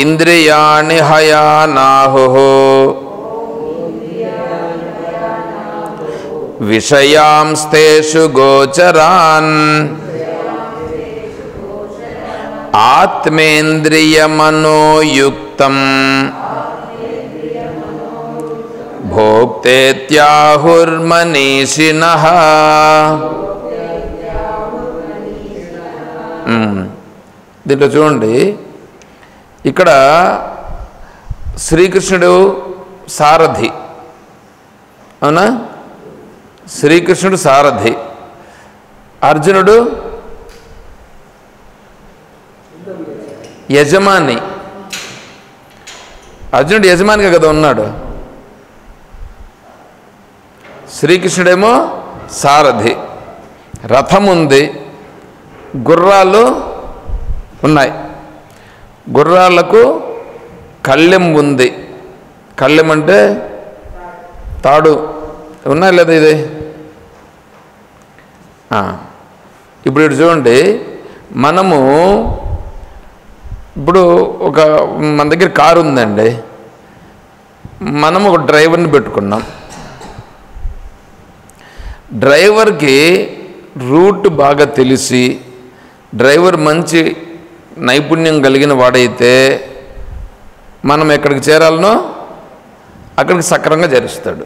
ఇంద్రియాణి హయానాహుః విషయాంస్తేషు గోచరాన్ ఆత్మేంద్రియమనోయుక్తం భోక్తేత్యాహుర్మనీషిణః. దీంట్లో చూడండి, ఇక్కడ శ్రీకృష్ణుడు సారథి, అవునా? శ్రీకృష్ణుడు సారథి, అర్జునుడు యజమాని. అర్జునుడు యజమానిగా కదా ఉన్నాడు, శ్రీకృష్ణుడేమో సారథి. రథం ఉంది, గుర్రాలు ఉన్నాయి, గుర్రాలకు కళ్ళెం ఉంది. కళ్ళెం అంటే తాడు ఉన్నా లేదా? ఇది ఇప్పుడు ఇటు చూడండి, మనము ఇప్పుడు మన దగ్గర కారు ఉందండి, మనం ఒక డ్రైవర్ని పెట్టుకున్నాం. డ్రైవర్కి రూట్ బాగా తెలిసి, డ్రైవర్ మంచి నైపుణ్యం కలిగిన వాడైతే మనం ఎక్కడికి చేరాలనో అక్కడికి సక్రమంగా చేరుస్తాడు.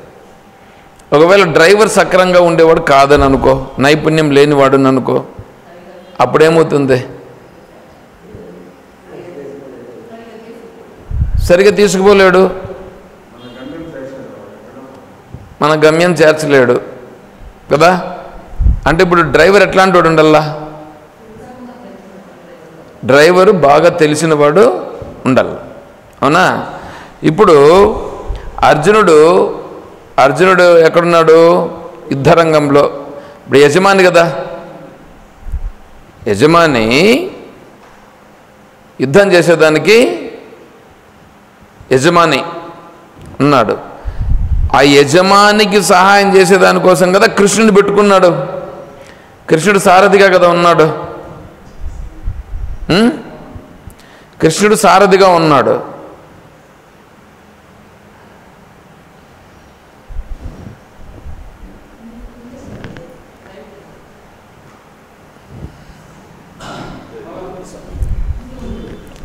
ఒకవేళ డ్రైవర్ సక్రమంగా ఉండేవాడు కాదని అనుకో, నైపుణ్యం లేనివాడు అనుకో, అప్పుడేమవుతుంది? సరిగా తీసుకుపోలేడు, మన గమ్యం చేర్చలేడు కదా. అంటే ఇప్పుడు డ్రైవర్ ఎట్లాంటి వాడు ఉండాలా? డ్రైవరు బాగా తెలిసినవాడు ఉండాలి, అవునా? ఇప్పుడు అర్జునుడు ఎక్కడున్నాడు? యుద్ధరంగంలో. ఇప్పుడు యజమాని కదా, యజమాని యుద్ధం చేసేదానికి యజమాని ఉన్నాడు. ఆ యజమానికి సహాయం చేసేదానికోసం కదా కృష్ణుని పెట్టుకున్నాడు. కృష్ణుడు సారథిగా కదా ఉన్నాడు, కృష్ణుడు సారథిగా ఉన్నాడు.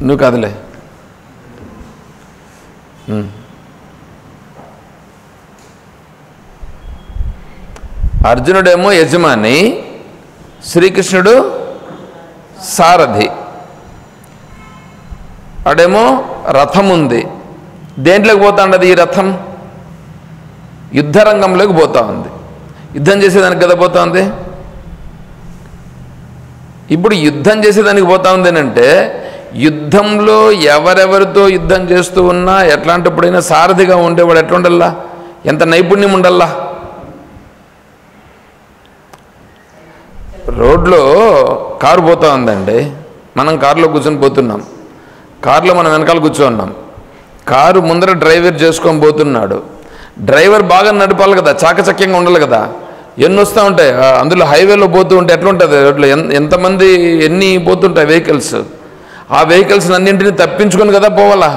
నువ్వు కాదులే. అర్జునుడేమో యజమాని, శ్రీకృష్ణుడు సారథి. వాడేమో రథం ఉంది. దేంట్లోకి పోతాండది ఈ రథం? యుద్ధరంగంలోకి పోతా ఉంది, యుద్ధం చేసేదానికి కదా పోతా ఉంది. ఇప్పుడు యుద్ధం చేసేదానికి పోతా ఉంది అంటే, యుద్ధంలో ఎవరెవరితో యుద్ధం చేస్తూ ఉన్నా ఎట్లాంటప్పుడైనా సారథిగా ఉండేవాడు ఎట్లా ఉండాలా? ఎంత నైపుణ్యం ఉండాలా? రోడ్లో కారు పోతూ ఉందండి, మనం కారులో కూర్చొని పోతున్నాం, కారులో మనం వెనకాల కూర్చోన్నాం, కారు ముందర డ్రైవర్ చేసుకొని పోతున్నాడు. డ్రైవర్ బాగా నడపాలి కదా, చాకచక్యంగా ఉండాలి కదా. ఎన్ని వస్తూ ఉంటాయి అందులో, హైవేలో పోతూ ఉంటే ఎట్లుంటుంది రోడ్లో? ఎంతమంది ఎన్ని పోతుంటాయి వెహికల్స్. ఆ వెహికల్స్ అన్నింటినీ తప్పించుకొని కదా పోవాలా.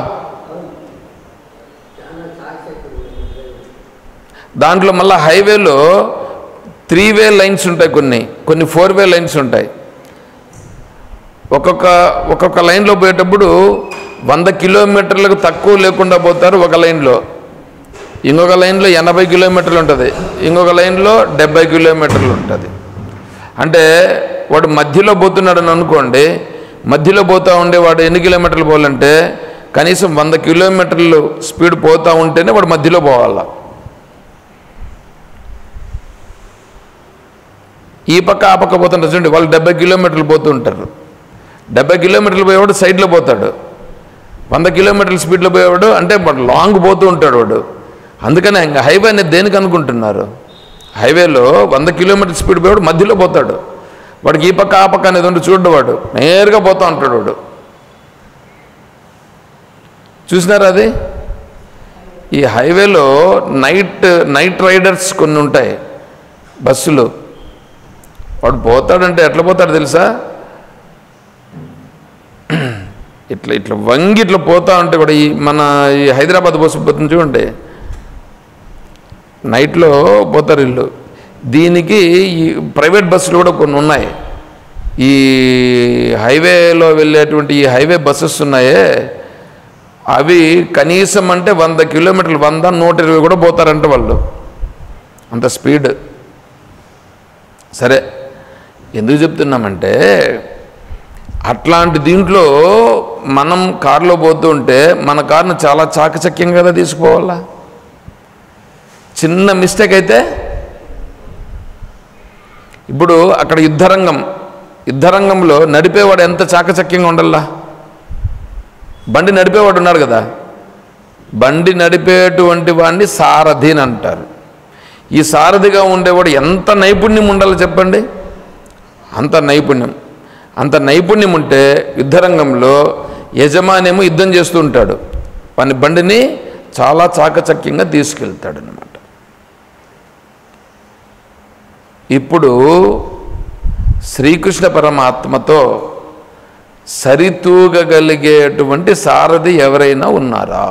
దాంట్లో మళ్ళీ హైవేలో 3-వే లైన్స్ ఉంటాయి, కొన్ని 4-వే లైన్స్ ఉంటాయి. ఒక్కొక్క లైన్లో పోయేటప్పుడు 100 కిలోమీటర్లకు తక్కువ లేకుండా పోతారు ఒక లైన్లో. ఇంకొక లైన్లో 80 కిలోమీటర్లు ఉంటుంది, ఇంకొక లైన్లో 70 కిలోమీటర్లు ఉంటుంది. అంటే వాడు మధ్యలో పోతున్నాడని అనుకోండి, మధ్యలో పోతూ ఉండేవాడు ఎన్ని కిలోమీటర్లు పోవాలంటే కనీసం 100 కిలోమీటర్లు స్పీడ్ పోతూ ఉంటేనే వాడు మధ్యలో పోవాలా. ఈ పక్క ఆ పక్క పోతుంటారు చూడండి, వాళ్ళు 70 కిలోమీటర్లు పోతూ ఉంటారు. 70 కిలోమీటర్లు పోయేవాడు సైడ్లో పోతాడు, 100 కిలోమీటర్ల స్పీడ్లో పోయేవాడు అంటే వాడు లాంగ్ పోతూ ఉంటాడు వాడు. అందుకనే ఇంకా హైవే అనేది దేనికి అనుకుంటున్నారు? హైవేలో 100 కిలోమీటర్ స్పీడ్ పోయేవాడు మధ్యలో పోతాడు, వాడికి ఈ పక్క ఆ పక్క అనేది ఉండి చూడు, వాడు నేరుగా పోతూ ఉంటాడు వాడు. చూసినారా అది? ఈ హైవేలో నైట్ రైడర్స్ కొన్ని ఉంటాయి బస్సులు. వాడు పోతాడంటే ఎట్లా పోతాడు తెలుసా? ఇట్లా ఇట్లా వంగి ఇట్లా పోతూ ఉంటే కూడా ఈ హైదరాబాద్ బస్సు పోతుంది చూడండి, నైట్లో పోతారు ఇల్లు. దీనికి ఈ ప్రైవేట్ బస్సులు కూడా కొన్ని ఉన్నాయి. ఈ హైవేలో వెళ్ళేటువంటి ఈ హైవే బస్సెస్ ఉన్నాయే, అవి కనీసం అంటే 100 కిలోమీటర్లు 100-120 కూడా పోతారంట వాళ్ళు, అంత స్పీడ్. సరే, ఎందుకు చెప్తున్నామంటే అట్లాంటి దీంట్లో మనం కారులో పోతూ ఉంటే మన కారును చాలా చాకచక్యంగా కదా తీసుకుపోవాలా. చిన్న మిస్టేక్ అయితే ఇప్పుడు అక్కడ యుద్ధరంగంలో నడిపేవాడు ఎంత చాకచక్యంగా ఉండాలా. బండి నడిపేవాడు ఉన్నాడు కదా, బండి నడిపేటువంటి వాడిని సారథి అని అంటారు. ఈ సారథిగా ఉండేవాడు ఎంత నైపుణ్యం ఉండాలో చెప్పండి. అంత నైపుణ్యం ఉంటే యుద్ధరంగంలో యజమానేమో యుద్ధం చేస్తూ ఉంటాడు, వాని బండిని చాలా చాకచక్యంగా తీసుకెళ్తాడు అన్నమాట. ఇప్పుడు శ్రీకృష్ణ పరమాత్మతో సరితూగగలిగేటువంటి సారథి ఎవరైనా ఉన్నారా?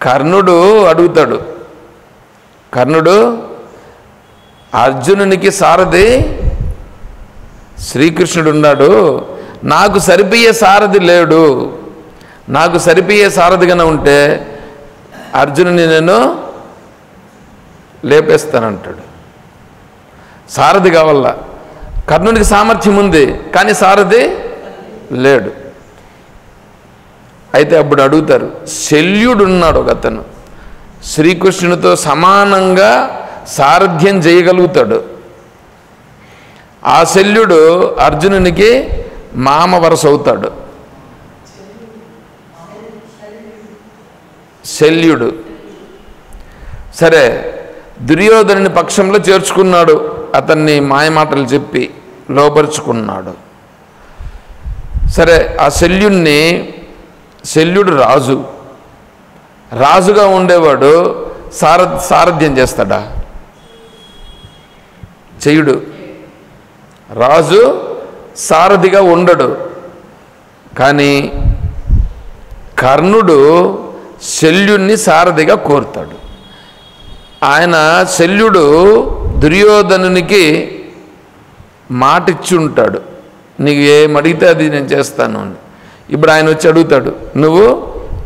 కర్ణుడు అడుగుతాడు, అర్జునునికి సారథి శ్రీకృష్ణుడు ఉన్నాడు, నాకు సరిపోయే సారథి లేడు, నాకు సరిపోయే సారథిగానే ఉంటే అర్జునుని నేను లేపేస్తానంటాడు. సారథి కావాల. కర్ణునికి సామర్థ్యం ఉంది కానీ సారథి లేడు. అయితే అప్పుడు అడుగుతారు, శల్యుడు ఉన్నాడు ఒక అతను, శ్రీకృష్ణునితో సమానంగా సారథ్యం చేయగలుగుతాడు. ఆ శల్యుడు అర్జునునికి మామ వరస అవుతాడు. శల్యుడు సరే దుర్యోధనుని పక్షంలో చేర్చుకున్నాడు, అతన్ని మాయమాటలు చెప్పి లోపరుచుకున్నాడు. సరే ఆ శల్యుడు రాజుగా ఉండేవాడు సారథ్యం చేస్తాడా? చెయ్యుడు. రాజు సారథిగా ఉండడు. కానీ కర్ణుడు శల్యుణ్ణి సారథిగా కోరుతాడు. శల్యుడు దుర్యోధనునికి మాటిచ్చి ఉంటాడు, నీకు ఏమడిగితే అది నేను చేస్తాను అని. ఇప్పుడు ఆయన వచ్చి అడుగుతాడు, నువ్వు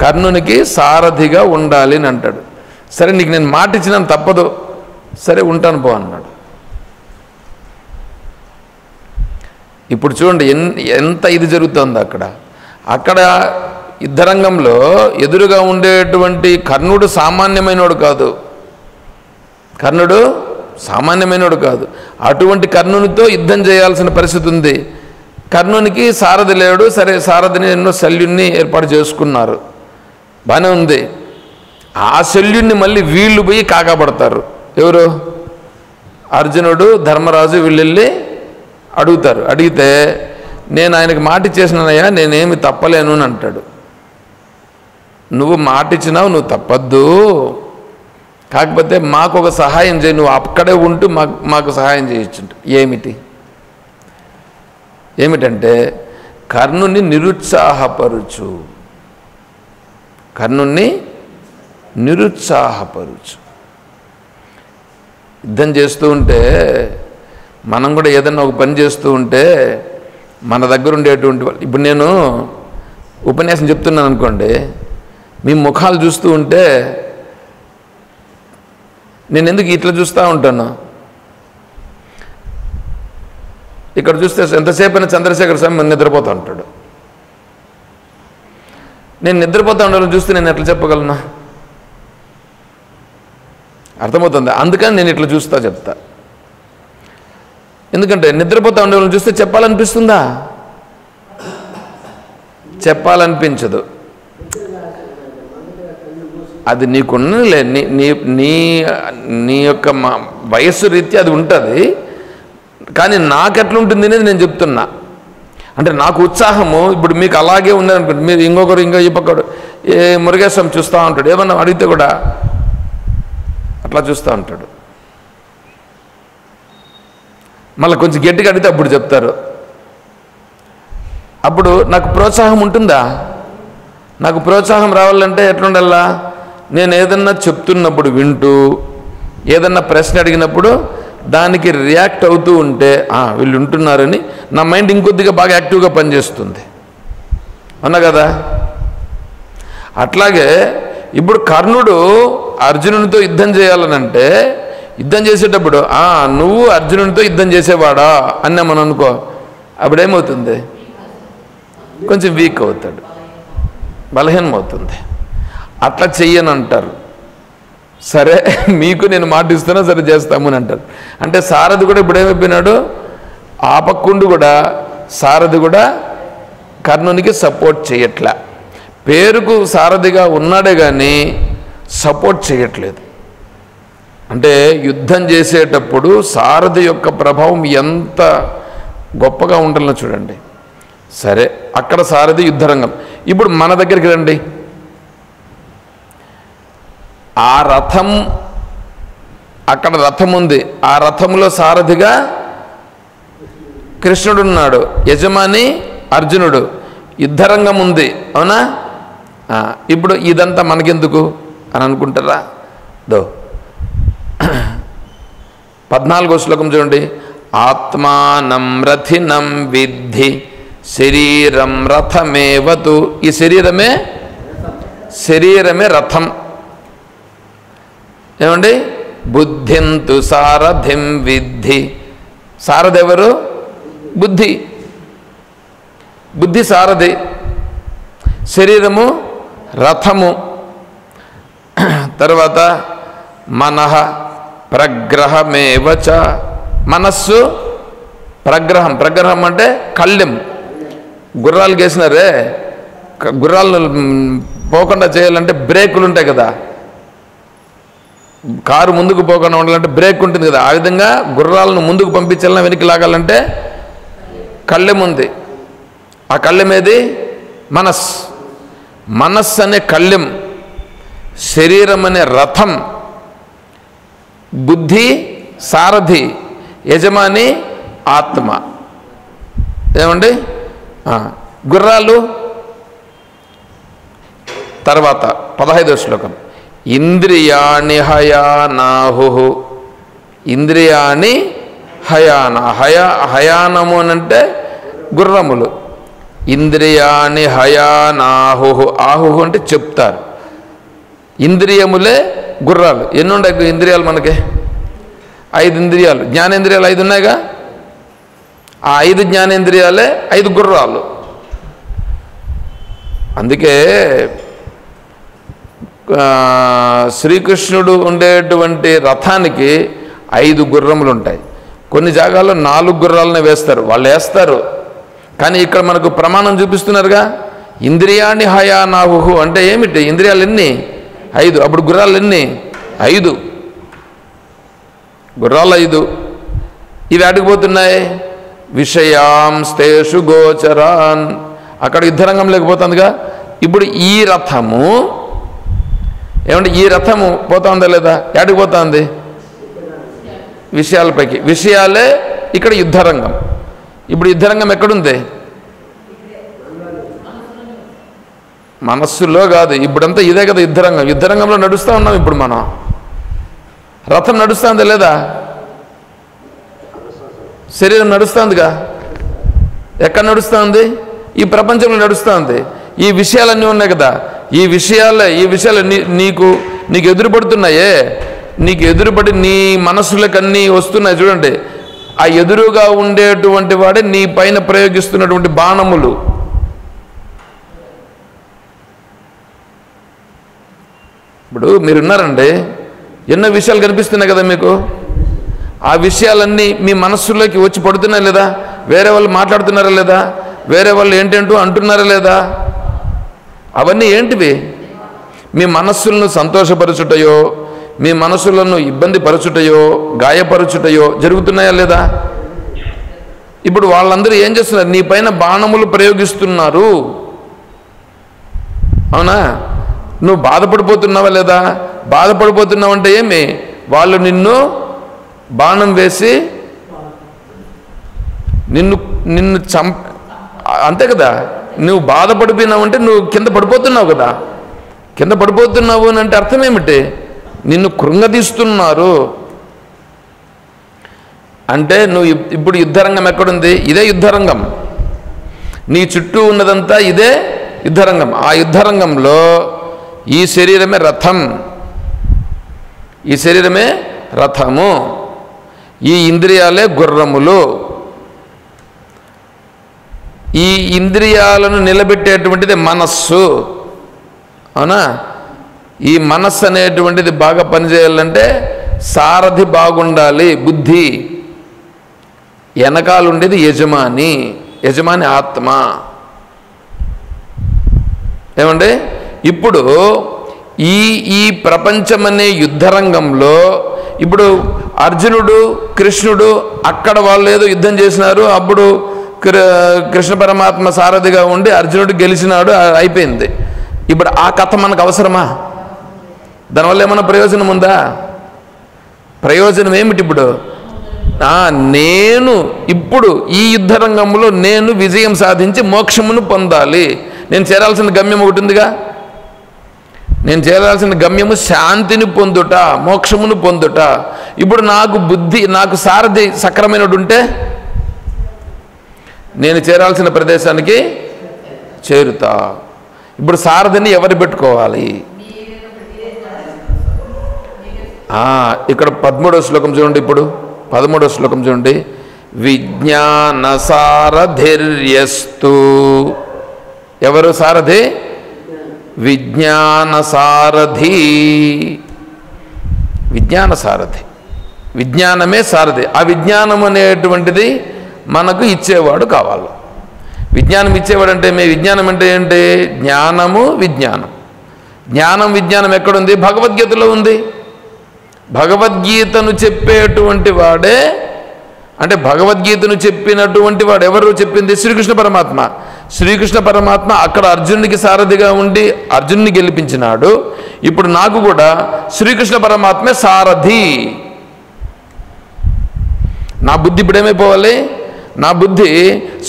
కర్ణునికి సారథిగా ఉండాలి అని అంటాడు. సరే నీకు నేను మాట ఇచ్చినాను తప్పదు, సరే ఉంటాను పో అన్నాడు. ఇప్పుడు చూడండి ఎంత ఇది జరుగుతుంది అక్కడ యుద్ధరంగంలో ఎదురుగా ఉండేటువంటి కర్ణుడు సామాన్యమైనవాడు కాదు. అటువంటి కర్ణునితో యుద్ధం చేయాల్సిన పరిస్థితి ఉంది. కర్ణునికి సారథి లేడు. సరే సారథిని ఎన్నో శల్యుణ్ణి ఏర్పాటు చేసుకున్నారు, బాగానే ఉంది. ఆ శల్యుణ్ణి మళ్ళీ వీళ్ళు పోయి కాకాపడతారు. ఎవరు? అర్జునుడు, ధర్మరాజు వీళ్ళు వెళ్ళి అడుగుతారు. అడిగితే నేను ఆయనకు మాట ఇచ్చేసినానయ్యా, నేనేమి తప్పలేను అని అంటాడు. నువ్వు మాట ఇచ్చినావు, నువ్వు తప్పద్దు, కాకపోతే మాకు ఒక సహాయం చేయి, నువ్వు అక్కడే ఉంటూ మాకు సహాయం చేయొచ్చు. ఏమిటంటే కర్ణుని నిరుత్సాహపరుచు. యుద్ధం చేస్తూ ఉంటే మనం కూడా ఏదన్నా ఒక పని చేస్తూ ఉంటే మన దగ్గర ఉండేటువంటి వాళ్ళు, ఇప్పుడు నేను ఉపన్యాసం చెప్తున్నాను అనుకోండి, మీ ముఖాలు చూస్తూ ఉంటే నేను ఎందుకు ఇట్లా చూస్తూ ఉంటాను? ఇక్కడ చూస్తే ఎంతసేపైనా చంద్రశేఖర స్వామి నిద్రపోతూ ఉంటాడు. నేను నిద్రపోతూ ఉండాలని చూస్తే నేను ఎట్లా చెప్పగలను? అర్థమవుతుంది. అందుకని నేను ఇట్లా చెప్తా. ఎందుకంటే నిద్రపోతూ ఉండేవాళ్ళని చూస్తే చెప్పాలనిపిస్తుందా? చెప్పాలనిపించదు. అది నీకున్నలే, నీ యొక్క వయస్సు రీత్యా అది ఉంటుంది. కానీ నాకెట్లుంటుంది అనేది నేను చెప్తున్నా. అంటే నాకు ఉత్సాహము ఇప్పుడు మీకు అలాగే ఉందనుకోండి, మీరు ఇంకొకరు ఈ పక్కడు మురుగేశం చూస్తూ ఉంటాడు, ఏమన్నా అడిగితే కూడా అట్లా చూస్తూ ఉంటాడు. మళ్ళీ కొంచెం గట్టిగా అడిగితే అప్పుడు చెప్తారు. అప్పుడు నాకు ప్రోత్సాహం ఉంటుందా? నాకు ప్రోత్సాహం రావాలంటే ఎట్లుండాలా? నేను ఏదన్నా చెప్తున్నప్పుడు వింటూ, ఏదన్నా ప్రశ్న అడిగినప్పుడు దానికి రియాక్ట్ అవుతూ ఉంటే వీళ్ళు ఉంటున్నారని నా మైండ్ ఇంకొద్దిగా బాగా యాక్టివ్గా పనిచేస్తుంది. అవునా కదా? అట్లాగే ఇప్పుడు కర్ణుడు అర్జునునితో యుద్ధం చేయాలనంటే యుద్ధం చేసేటప్పుడు నువ్వు అర్జునునితో యుద్ధం చేసేవాడా అని మనం అనుకో, అప్పుడేమవుతుంది? కొంచెం వీక్ అవుతాడు, బలహీనం అవుతుంది. అట్లా చెయ్యని అంటారు. సరే మీకు నేను మాట ఇస్తున్నా, సరే చేస్తామని అంటారు. అంటే సారథి కూడా ఇప్పుడు ఏమైపోయినాడు? ఆపక్కుండు కూడా సారథి కూడా కర్ణునికి సపోర్ట్ చేయట్లే. పేరుకు సారథిగా ఉన్నాడే కానీ సపోర్ట్ చేయట్లేదు. అంటే యుద్ధం చేసేటప్పుడు సారథి యొక్క ప్రభావం ఎంత గొప్పగా ఉంటుందో చూడండి. సరే, అక్కడ సారథి యుద్ధరంగం. ఇప్పుడు మన దగ్గరికి రండి. ఆ రథం, అక్కడ రథం ఉంది, ఆ రథంలో సారథిగా కృష్ణుడు ఉన్నాడు, యజమాని అర్జునుడు, యుద్ధరంగం ఉంది. అవునా? ఇప్పుడు ఇదంతా మనకెందుకు అని అనుకుంటారా? 14వ శ్లోకం చూడండి. ఆత్మానం రథినం విద్ధి శరీరం రథమేవతు. ఈ శరీరమే రథం. ఏమండి? బుద్ధింతు సారథిం విద్ధి. సారథి ఎవరు? బుద్ధి సారథి, శరీరము రథము. తర్వాత మనః ప్రగ్రహమేవచ. మనస్సు ప్రగ్రహం అంటే కళ్ళెం. గుర్రాలు గేసినారే, గుర్రాలను పోకుండా చేయాలంటే బ్రేకులు ఉంటాయి కదా, కారు ముందుకు పోకుండా ఉండాలంటే బ్రేక్ ఉంటుంది కదా, ఆ విధంగా గుర్రాలను ముందుకు పంపించాలన్నా వెనక్కి లాగాలంటే కళ్ళెం ఉంది. ఆ కళ్ళెం ఏది? మనస్సు అనే కళ్ళెం, శరీరం అనే రథం, బుద్ధి సారథి, యజమాని ఆత్మ. ఏమండి? గుర్రాలు. తర్వాత 15వ శ్లోకం. ఇంద్రియాణి హయానాహు. ఇంద్రియాణి హయానము అనంటే గుర్రములు. ఇంద్రియాణి హయానాహు. ఆహు అంటే చెప్తారు. ఇంద్రియములే గుర్రాలు. ఎన్ని ఉన్నాయి ఇంద్రియాలు మనకి? 5 ఇంద్రియాలు. జ్ఞానేంద్రియాలు 5 ఉన్నాయిగా. ఆ 5 జ్ఞానేంద్రియాలే 5 గుర్రాలు. అందుకే శ్రీకృష్ణుడు ఉండేటువంటి రథానికి 5 గుర్రములు ఉంటాయి. కొన్ని జాగాల్లో 4 గుర్రాలనే వేస్తారు, వాళ్ళు వేస్తారు. కానీ ఇక్కడ మనకు ప్రమాణం చూపిస్తున్నారుగా, ఇంద్రియాణి హయానాహు అంటే ఏమిటి? ఇంద్రియాలు ఎన్ని? 5. అప్పుడు గుర్రాలు ఎన్ని? 5. గుర్రాలు 5. ఇవి అడిగిపోతున్నాయి. విషయాంస్తేషు గోచరాన్. అక్కడ యుద్ధరంగం లేకపోతుందిగా. ఇప్పుడు ఈ రథము ఏమంటే ఈ రథము పోతుందా లేదా? ఎడిగిపోతుంది? విషయాలపైకి. విషయాలే ఇక్కడ యుద్ధరంగం. ఇప్పుడు యుద్ధరంగం ఎక్కడుంది? మనస్సులో కాదు. ఇప్పుడంతా ఇదే కదా యుద్ధరంగం. యుద్ధరంగంలో నడుస్తూ ఉన్నాం ఇప్పుడు మనం. రథం నడుస్తుందా లేదా? శరీరం నడుస్తుందిగా. ఎక్కడ నడుస్తుంది? ఈ ప్రపంచంలో నడుస్తుంది. ఈ విషయాలన్నీ ఉన్నాయి కదా, ఈ విషయాలు నీకు ఎదురుపడుతున్నాయే. నీకు ఎదురుపడి నీ మనస్సులకు అన్నీ వస్తున్నాయి చూడండి. ఆ ఎదురుగా ఉండేటువంటి వాడే నీ పైన ప్రయోగిస్తున్నటువంటి బాణములు. ఇప్పుడు మీరున్నారండి, ఎన్నో విషయాలు కనిపిస్తున్నాయి కదా మీకు. ఆ విషయాలన్నీ మీ మనస్సులోకి వచ్చి పడుతున్నాయి లేదా? వేరే వాళ్ళు మాట్లాడుతున్నారా లేదా? వేరే వాళ్ళు ఏంటంటూ అంటున్నారా లేదా? అవన్నీ ఏంటివి? మీ మనస్సులను సంతోషపరచుటయో, మీ మనస్సులను ఇబ్బంది పరచుటయో, గాయపరచుటయో జరుగుతున్నాయా లేదా? ఇప్పుడు వాళ్ళందరూ ఏం చేస్తున్నారు? నీ పైన బాణములు ప్రయోగిస్తున్నారు. అవునా? నువ్వు బాధపడిపోతున్నావా లేదా? బాధపడిపోతున్నావంటే ఏమి? వాళ్ళు నిన్ను బాణం వేసి నిన్ను అంతే కదా. నువ్వు బాధపడిపోయినావు అంటే నువ్వు కింద పడిపోతున్నావు కదా. కింద పడిపోతున్నావు అని అంటే అర్థం ఏమిటి? నిన్ను కృంగదీస్తున్నారు అంటే నువ్వు ఇప్పుడు యుద్ధరంగం ఎక్కడుంది? ఇదే యుద్ధరంగం. నీ చుట్టూ ఉన్నదంతా ఇదే యుద్ధరంగం. ఆ యుద్ధరంగంలో ఈ శరీరమే రథం, ఈ శరీరమే రథము, ఈ ఇంద్రియాలే గుర్రములు. ఈ ఇంద్రియాలను నిలబెట్టేటువంటిది మనస్సు, అవునా? ఈ మనస్సు అనేటువంటిది బాగా పనిచేయాలంటే సారథి బాగుండాలి, బుద్ధి. వెనకాలుండేది యజమాని, యజమాని ఆత్మ. ఏమండి? ఇప్పుడు ఈ ప్రపంచం అనే యుద్ధరంగంలో ఇప్పుడు అర్జునుడు కృష్ణుడు అక్కడ వాళ్ళు ఏదో యుద్ధం చేసినారు. అప్పుడు కృష్ణ పరమాత్మ సారథిగా ఉండి అర్జునుడు గెలిచినాడు, అయిపోయింది. ఇప్పుడు ఆ కథ మనకు అవసరమా? దానివల్ల ఏమైనా ప్రయోజనం ఉందా? ప్రయోజనం ఏమిటి? ఇప్పుడు నేను ఇప్పుడు ఈ యుద్ధరంగంలో నేను విజయం సాధించి మోక్షమును పొందాలి. నేను చేరాల్సిన గమ్యం ఒకటి ఉందిగా. నేను చేరాల్సిన గమ్యము శాంతిని పొందుట, మోక్షమును పొందుట. ఇప్పుడు నాకు బుద్ధి, నాకు సారథి సక్రమైనడు ఉంటే నేను చేరాల్సిన ప్రదేశానికి చేరుతా. ఇప్పుడు సారథిని ఎవరు పెట్టుకోవాలి? ఇక్కడ 13వ శ్లోకం చూడండి. ఇప్పుడు 13వ శ్లోకం చూడండి. విజ్ఞాన సారథిర్యస్తు. ఎవరు సారథి? విజ్ఞాన సారథి. విజ్ఞాన సారథి, విజ్ఞానమే సారథి. ఆ విజ్ఞానం అనేటువంటిది మనకు ఇచ్చేవాడు కావాలి. విజ్ఞానం ఇచ్చేవాడు అంటే విజ్ఞానం అంటే ఏంటి? జ్ఞానము, విజ్ఞానం. జ్ఞానం విజ్ఞానం ఎక్కడుంది? భగవద్గీతలో ఉంది. భగవద్గీతను చెప్పేటువంటి వాడే, అంటే భగవద్గీతను చెప్పినటువంటి వాడు ఎవరు చెప్పింది? శ్రీకృష్ణ పరమాత్మ. శ్రీకృష్ణ పరమాత్మ అక్కడ అర్జునుడికి సారథిగా ఉండి అర్జునుడిని గెలిపించినాడు. ఇప్పుడు నాకు కూడా శ్రీకృష్ణ పరమాత్మే సారథి. నా బుద్ధి ఇప్పుడు ఏమైపోవాలి? నా బుద్ధి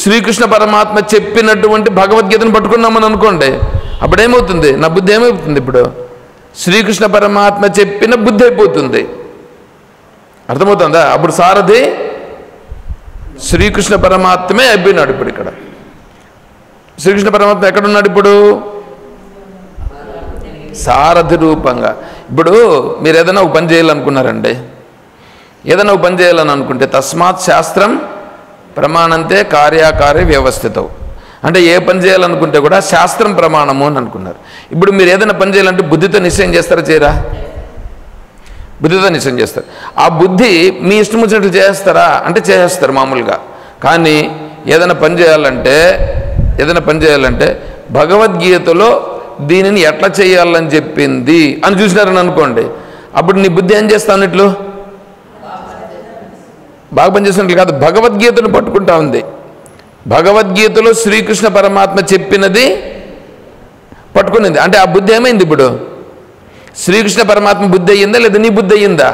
శ్రీకృష్ణ పరమాత్మ చెప్పినటువంటి భగవద్గీతను పట్టుకున్నామని అనుకోండి, అప్పుడు ఏమవుతుంది? నా బుద్ధి ఏమైపోతుంది? ఇప్పుడు శ్రీకృష్ణ పరమాత్మ చెప్పిన బుద్ధి అయిపోతుంది. అర్థమవుతుందా? అప్పుడు సారథి శ్రీకృష్ణ పరమాత్మే అయిపోయినాడు. ఇప్పుడు ఇక్కడ శ్రీకృష్ణ పరమాత్మ ఎక్కడున్నాడు? ఇప్పుడు సారథి రూపంగా. ఇప్పుడు మీరు ఏదైనా ఒక పని చేయాలనుకున్నారండి, ఏదైనా ఒక పని చేయాలని అనుకుంటే తస్మాత్ శాస్త్రం ప్రమాణంతే కార్యకార్య వ్యవస్థితం. అంటే ఏ పని చేయాలనుకుంటే కూడా శాస్త్రం ప్రమాణము అని అనుకున్నారు. ఇప్పుడు మీరు ఏదైనా పని చేయాలంటే బుద్ధితో నిశ్చయం చేస్తారా? చేయరా? బుద్ధితో నిశ్చయం చేస్తారు. ఆ బుద్ధి మీ ఇష్టం వచ్చినట్టు చేస్తారా అంటే చేస్తారు మామూలుగా. కానీ ఏదైనా పని చేయాలంటే భగవద్గీతలో దీనిని ఎట్లా చేయాలని చెప్పింది అని చూసినారని అనుకోండి, అప్పుడు నీ బుద్ధి ఏం చేస్తాను? ఇట్లు బాగా పనిచేసినట్లు కాదు, భగవద్గీతను పట్టుకుంటా ఉంది. భగవద్గీతలో శ్రీకృష్ణ పరమాత్మ చెప్పినది పట్టుకునింది. అంటే ఆ బుద్ధి ఏమైంది? ఇప్పుడు శ్రీకృష్ణ పరమాత్మ బుద్ధి అయ్యిందా లేదా నీ బుద్ధి అయ్యిందా?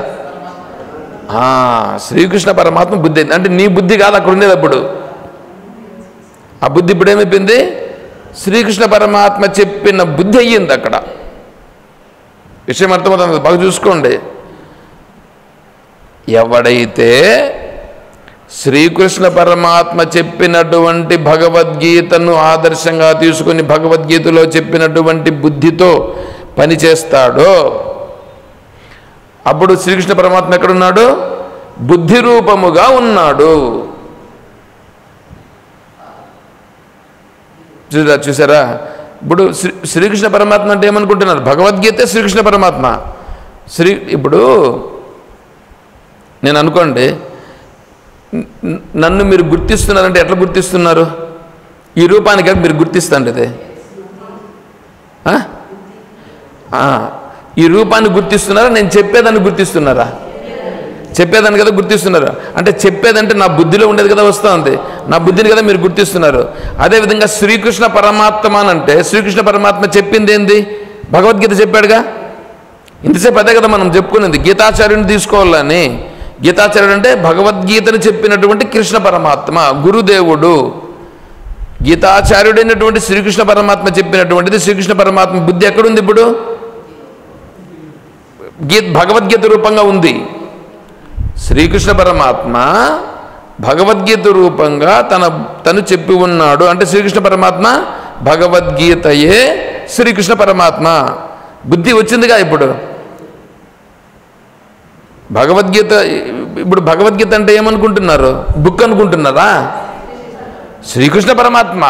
శ్రీకృష్ణ పరమాత్మ బుద్ధి అయింది. అంటే నీ బుద్ధి కాదు అక్కడ ఉండేది. అప్పుడు ఆ బుద్ధి ఇప్పుడు ఏమైపోయింది? శ్రీకృష్ణ పరమాత్మ చెప్పిన బుద్ధి అయ్యింది. అక్కడ విషయం అర్థమవుతుంది. బాగా చూసుకోండి. ఎవడైతే శ్రీకృష్ణ పరమాత్మ చెప్పినటువంటి భగవద్గీతను ఆదర్శంగా తీసుకుని భగవద్గీతలో చెప్పినటువంటి బుద్ధితో పనిచేస్తాడో అప్పుడు శ్రీకృష్ణ పరమాత్మ ఎక్కడున్నాడు? బుద్ధి రూపముగా ఉన్నాడు. చూసారా? ఇప్పుడు శ్రీకృష్ణ పరమాత్మ అంటే ఏమనుకుంటున్నారు? భగవద్గీత శ్రీకృష్ణ పరమాత్మ. ఇప్పుడు నేను అనుకోండి, నన్ను మీరు గుర్తిస్తున్నారంటే ఎట్లా గుర్తిస్తున్నారు? ఈ రూపానికి మీరు గుర్తిస్తాండి. అదే ఈ రూపాన్ని గుర్తిస్తున్నారా? నేను చెప్పేదాన్ని గుర్తిస్తున్నారా? చెప్పేదాన్ని కదా గుర్తిస్తున్నారు. అంటే చెప్పేదంటే నా బుద్ధిలో ఉండేది కదా వస్తుంది, నా బుద్ధిని కదా మీరు గుర్తిస్తున్నారు. అదేవిధంగా శ్రీకృష్ణ పరమాత్మ అని అంటే శ్రీకృష్ణ పరమాత్మ చెప్పింది ఏంది? భగవద్గీత చెప్పాడుగా. ఇంతసేపు అదే కదా మనం చెప్పుకునేది. గీతాచార్యుని తీసుకోవాలని. గీతాచార్యుడు అంటే భగవద్గీతను చెప్పినటువంటి కృష్ణ పరమాత్మ, గురుదేవుడు. గీతాచార్యుడైనటువంటి శ్రీకృష్ణ పరమాత్మ చెప్పినటువంటిది శ్రీకృష్ణ పరమాత్మ బుద్ధి ఎక్కడుంది ఇప్పుడు? భగవద్గీత రూపంగా ఉంది. శ్రీకృష్ణ పరమాత్మ భగవద్గీత రూపంగా తను చెప్పి ఉన్నాడు. అంటే శ్రీకృష్ణ పరమాత్మ భగవద్గీతయే శ్రీకృష్ణ పరమాత్మ. బుద్ధి వచ్చిందిగా ఇప్పుడు. భగవద్గీత ఇప్పుడు భగవద్గీత అంటే ఏమనుకుంటున్నారు? బుక్ అనుకుంటున్నారా? శ్రీకృష్ణ పరమాత్మ.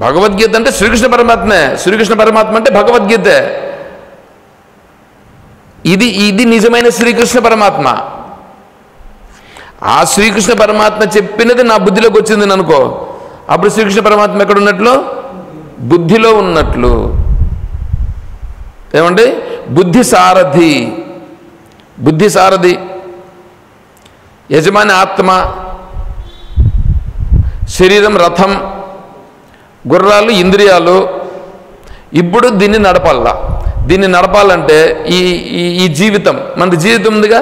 భగవద్గీత అంటే శ్రీకృష్ణ పరమాత్మే. శ్రీకృష్ణ పరమాత్మ అంటే భగవద్గీతే. ఇది నిజమైన శ్రీకృష్ణ పరమాత్మ. ఆ శ్రీకృష్ణ పరమాత్మ చెప్పినది నా బుద్ధిలోకి వచ్చింది అనుకో, అప్పుడు శ్రీకృష్ణ పరమాత్మ ఎక్కడ ఉన్నట్లు? బుద్ధిలో ఉన్నట్లు. ఏమండి? బుద్ధి సారథి. బుద్ధి సారథి, యజమాని ఆత్మ, శరీరం రథం, గుర్రాలు ఇంద్రియాలు. ఇప్పుడు దీన్ని నడపాలా. దీన్ని నడపాలంటే ఈ జీవితం, మనది జీవితం ఉందిగా,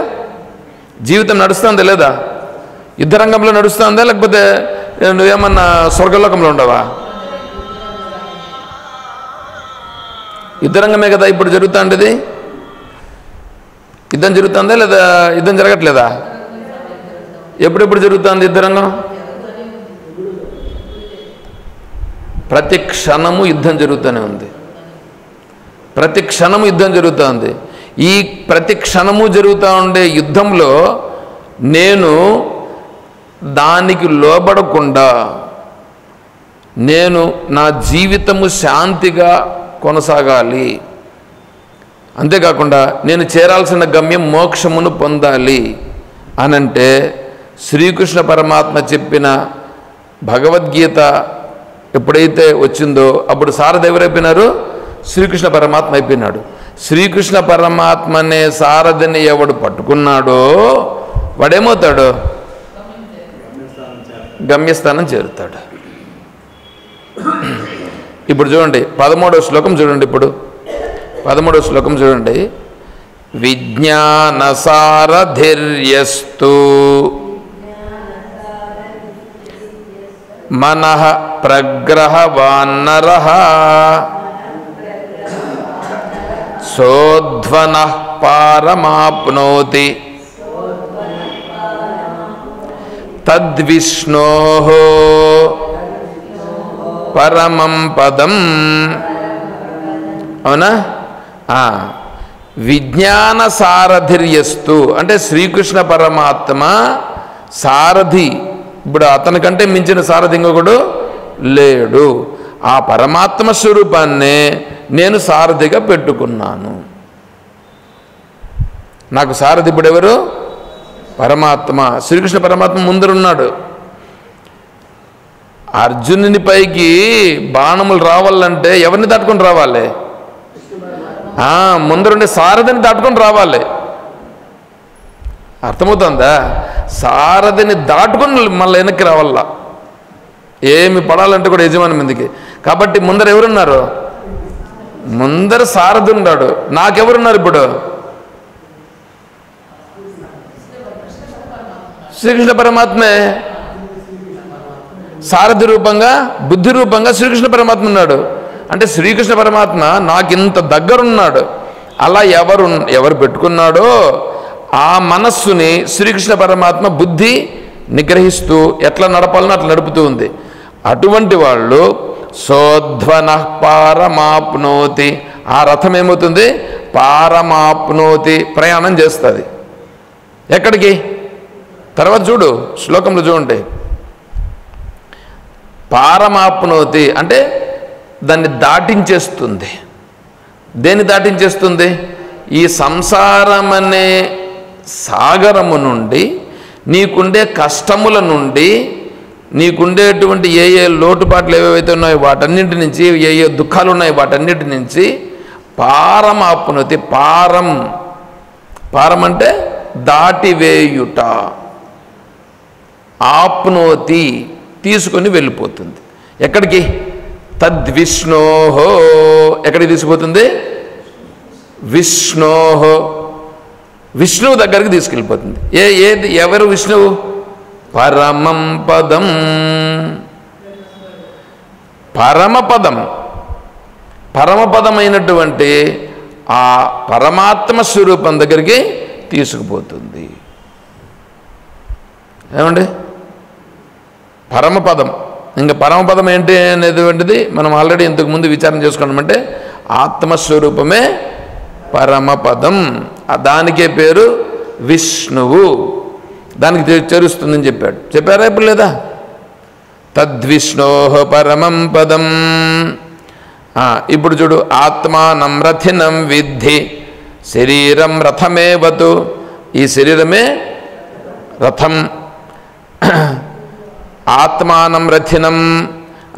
జీవితం నడుస్తుందా లేదా? యుద్ధరంగంలో నడుస్తుందా, లేకపోతే నువ్వేమన్నా స్వర్గలోకంలో ఉండవా? యుద్ధరంగమే కదా ఇప్పుడు జరుగుతూ ఉండేది. యుద్ధం జరుగుతుందా లేదా? యుద్ధం జరగట్లేదా? ఎప్పుడెప్పుడు జరుగుతుంది యుద్ధరంగం? ప్రతి క్షణము యుద్ధం జరుగుతూనే ఉంది. ప్రతి క్షణము యుద్ధం జరుగుతుంది. ఈ ప్రతి క్షణము జరుగుతూ ఉండే యుద్ధంలో నేను దానికి లోబడకుండా నేను నా జీవితము శాంతిగా కొనసాగాలి. అంతేకాకుండా నేను చేరాల్సిన గమ్యం మోక్షమును పొందాలి అనంటే శ్రీకృష్ణ పరమాత్మ చెప్పిన భగవద్గీత ఎప్పుడైతే వచ్చిందో అప్పుడు సారథి ఎవరైపోయినారు? శ్రీకృష్ణ పరమాత్మ అయిపోయినాడు. శ్రీకృష్ణ పరమాత్మనే సారథిని ఎవడు పట్టుకున్నాడో వాడేమవుతాడు? గమ్యస్థానం చేరుతాడు. ఇప్పుడు చూడండి 13వ శ్లోకం చూడండి. ఇప్పుడు 13వ శ్లోకం చూడండి. విజ్ఞాన సారథిర్యస్తు మనః ప్రగ్రహవాన్నరః సోధ్వనః పారమాప్నోతి తద్విష్ణోః పరమం పదం. అవునా? విజ్ఞాన సారథిర్యస్తు అంటే శ్రీకృష్ణ పరమాత్మ సారథి. ఇప్పుడు అతనికంటే మించిన సారథి ఇంకొకడు లేడు. ఆ పరమాత్మ స్వరూపాన్నే నేను సారథిగా పెట్టుకున్నాను. నాకు సారథి ఇప్పుడు ఎవరు? పరమాత్మ. శ్రీకృష్ణ పరమాత్మ ముందరున్నాడు. అర్జునుని పైకి బాణములు రావాలంటే ఎవరిని దాటుకొని రావాలి? ముందరుండే సారథిని దాటుకొని రావాలి. అర్థమవుతుందా? సారథిని దాటుకొని మళ్ళీ వెనక్కి రావాల. ఏమి పడాలంటే కూడా యజమాని మీదకి. కాబట్టి ముందర ఎవరున్నారు? ముందర సారథి ఉన్నాడు. నాకెవరున్నారు ఇప్పుడు? శ్రీకృష్ణ పరమాత్మే. సారథి రూపంగా బుద్ధి రూపంగా శ్రీకృష్ణ పరమాత్మ ఉన్నాడు. అంటే శ్రీకృష్ణ పరమాత్మ నాకింత దగ్గరున్నాడు. అలా ఎవరు పెట్టుకున్నాడో ఆ మనస్సుని శ్రీకృష్ణ పరమాత్మ బుద్ధి నిగ్రహిస్తూ ఎట్లా నడపాలనో అట్లా నడుపుతూ ఉంది. అటువంటి వాళ్ళు సోధ్వనః పారమాప్నోతి. ఆ రథం ఏమవుతుంది? పారమాప్నోతి, ప్రయాణం చేస్తుంది. ఎక్కడికి? తర్వాత చూడు శ్లోకంలో చూడండి. పారమాప్నోతి అంటే దాన్ని దాటించేస్తుంది. దేన్ని దాటించేస్తుంది? ఈ సంసారమనే సాగరము నుండి, నీకుండే కష్టముల నుండి, నీకుండేటువంటి ఏ లోటుపాట్లు ఏవైతే ఉన్నాయో వాటన్నింటి నుంచి, ఏ దుఃఖాలు ఉన్నాయో వాటన్నిటి నుంచి పారమాప్నోతి. పారం అంటే దాటివేయుట. ఆప్నోతి తీసుకొని వెళ్ళిపోతుంది. ఎక్కడికి? తద్విష్ణోహో. ఎక్కడికి తీసుకుపోతుంది? విష్ణోహో, విష్ణువు దగ్గరికి తీసుకెళ్ళిపోతుంది. ఎవరు విష్ణువు? పరమం పదం. పరమపదం, పరమపదమైనటువంటి ఆ పరమాత్మ స్వరూపం దగ్గరికి తీసుకుపోతుంది. ఏమండి పరమపదం? ఇంకా పరమపదం ఏంటి అనేటువంటిది మనం ఆల్రెడీ ఇంతకుముందు విచారం చేసుకున్నామంటే ఆత్మస్వరూపమే పరమపదం. దానికే పేరు విష్ణువు, దానికి చేరుస్తుందని చెప్పారా ఇప్పుడు లేదా? తద్విష్ణోః పరమం పదం. ఇప్పుడు చూడు, ఆత్మానం రథినం విద్ధి శరీరం రథమేవతు. ఈ శరీరమే రథం. ఆత్మానం రథినం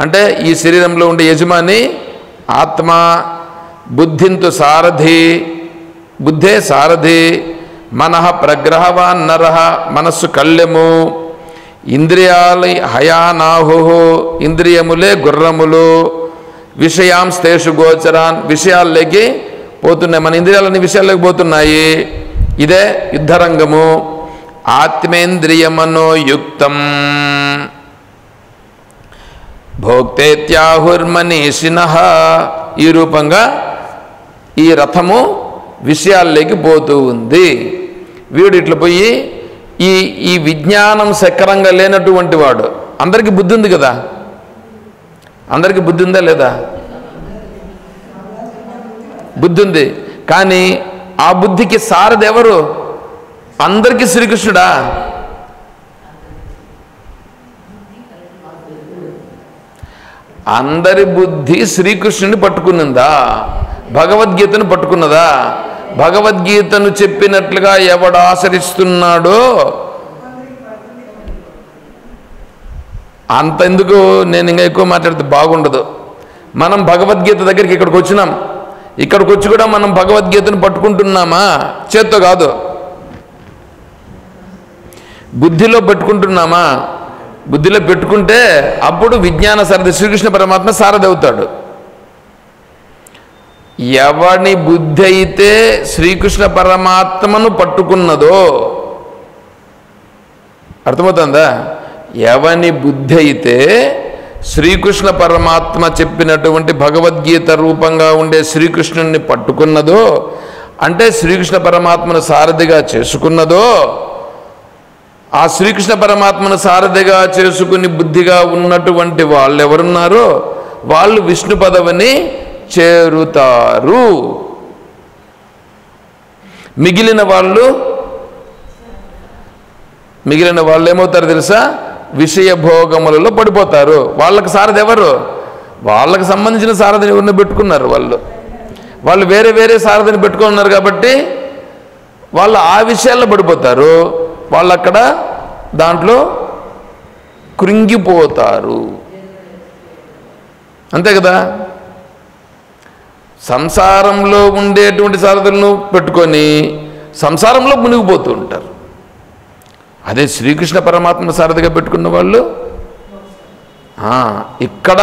అంటే ఈ శరీరంలో ఉండే యజమాని ఆత్మ. బుద్ధింతు సారథి, బుద్ధే సారథి. మనః ప్రగ్రహవాన్ నరః, మనస్సు కళ్ళెము. ఇంద్రియాలై హయానాహు, ఇంద్రియములే గుర్రములు. విషయాంస్తేషు గోచరాన్, విషయాల్లోకి పోతున్నాయి, మన ఇంద్రియాలన్నీ విషయాల్లోకి పోతున్నాయి. ఇదే యుద్ధరంగము. ఆత్మేంద్రియమనోయుక్తం భోక్తేత్యాహుర్మనీషినః. ఈ రూపంగా ఈ రథము విషయాల్లోకి పోతూ ఉంది. వీడు ఇట్లా పోయి ఈ విజ్ఞానం సక్రంగా లేనటువంటి వాడు. అందరికీ బుద్ధి ఉంది కదా, అందరికీ బుద్ధి ఉందా లేదా? బుద్ధి ఉంది, కానీ ఆ బుద్ధికి సారథి ఎవరు? అందరికీ శ్రీకృష్ణుడా? అందరి బుద్ధి శ్రీకృష్ణుని పట్టుకున్నదా? భగవద్గీతను పట్టుకున్నదా? భగవద్గీతను చెప్పినట్లుగా ఎవడు ఆచరిస్తున్నాడో అంతెందుకు, నేను ఇంకా ఎక్కువ మాట్లాడితే బాగుండదు. మనం భగవద్గీత దగ్గరికి ఇక్కడికి వచ్చినాం, ఇక్కడికి వచ్చి కూడా మనం భగవద్గీతను పట్టుకుంటున్నామా? చేత్తో కాదు, బుద్ధిలో పెట్టుకుంటున్నామా? బుద్ధిలో పెట్టుకుంటే అప్పుడు విజ్ఞాన సారథి శ్రీకృష్ణ పరమాత్మ సారథి అవుతాడు. ఎవని బుద్ధి అయితే శ్రీకృష్ణ పరమాత్మను పట్టుకున్నదో, అర్థమవుతుందా? ఎవని బుద్ధి అయితే శ్రీకృష్ణ పరమాత్మ చెప్పినటువంటి భగవద్గీత రూపంగా ఉండే శ్రీకృష్ణుని పట్టుకున్నదో, అంటే శ్రీకృష్ణ పరమాత్మను సారథిగా చేసుకున్నదో, ఆ శ్రీకృష్ణ పరమాత్మను సారథిగా చేసుకుని బుద్ధిగా ఉన్నటువంటి వాళ్ళు ఎవరున్నారో వాళ్ళు విష్ణు పదవిని చేరుతారు. మిగిలిన వాళ్ళు ఏమవుతారు తెలుసా? విషయ భోగములలో పడిపోతారు. వాళ్ళకి సారథి ఎవరు? వాళ్ళకి సంబంధించిన సారథిని ఎవరిని పెట్టుకున్నారు? వాళ్ళు వేరే వేరే సారథిని పెట్టుకున్నారు కాబట్టి వాళ్ళు ఆ విషయాల్లో పడిపోతారు. వాళ్ళు అక్కడ దాంట్లో కృంగిపోతారు. అంతే కదా? సంసారంలో ఉండేటువంటి సారథులను పెట్టుకొని సంసారంలో మునిగిపోతూ ఉంటారు. అదే శ్రీకృష్ణ పరమాత్మ సారథిగా పెట్టుకున్న వాళ్ళు ఇక్కడ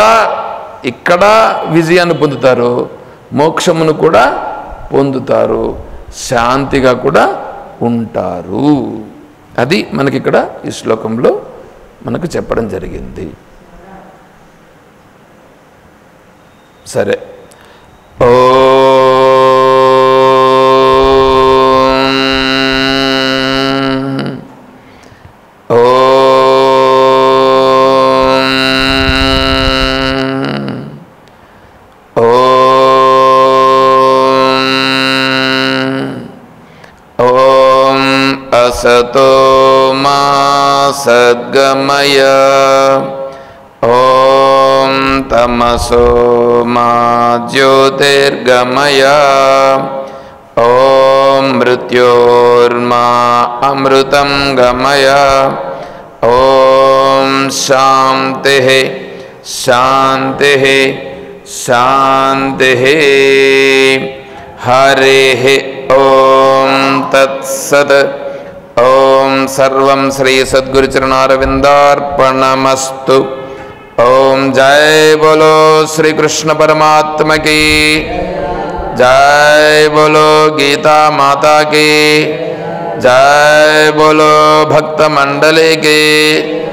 విజయాన్ని పొందుతారు, మోక్షమును కూడా పొందుతారు, శాంతిగా కూడా ఉంటారు. అది మనకి ఇక్కడ ఈ శ్లోకంలో మనకు చెప్పడం జరిగింది. సరే, असतो मा सद्गमय ॐ तमसो मा ज्योतिर्गमय ॐ मृत्योर्मा अमृतं गमय ॐ शान्तिः शान्तिः शान्तिः हरिः ॐ तत्सत् ओम सर्वं श्री सद्गुरु चरणारविंदार्पणमस्तु। ओम जय बोलो श्री कृष्ण परमात्मा की जय, बोलो गीता माता की जय। जय बोलो भक्त मंडली की